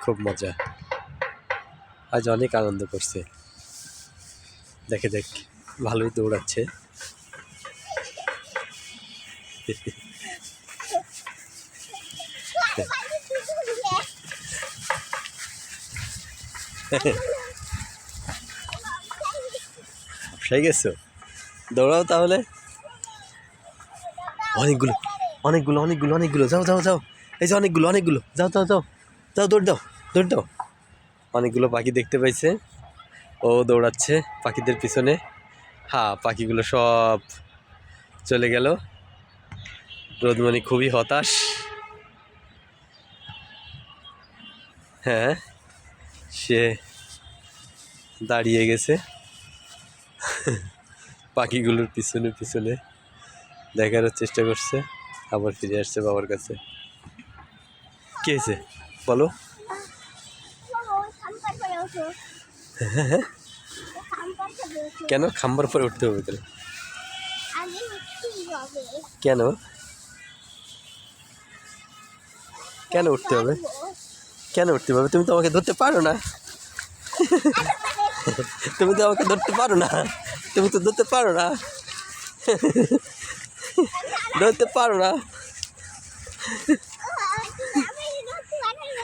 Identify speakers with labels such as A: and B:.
A: খুব মজা, আজ অনেক আনন্দ করছে। দেখে দেখ, ভালোই দৌড়াচ্ছে। সেই গেছো, দৌড়াও তাহলে। অনেকগুলো অনেকগুলো অনেকগুলো অনেকগুলো, যাও যাও যাও, এই যে অনেকগুলো অনেকগুলো, যাও যাও যাও যাও, দৌড় দাও দৌড় দাও। অনেকগুলো পাখি দেখতে পাইছে, ও দৌড়াচ্ছে পাখিদের পিছনে। হ্যাঁ, পাখিগুলো সব চলে গেল। রোদমণি খুবই হতাশ। হ্যাঁ, সে দাঁড়িয়ে গেছে পাখিগুলোর পিছনে পিছনে, দেখারও চেষ্টা করছে, আবার ফিরে আসছে বাবার কাছে। কি হয়েছে বলো? কেন খাম্বার পরে উঠতে হবে? কেন কেন উঠতে হবে? কেন উঠতে হবে? তুমি তো আমাকে ধরতে পারো না। তুমি তো আমাকে ধরতে পারো না। তুমি তো ধরতে পারো না। ধরতে পারো না।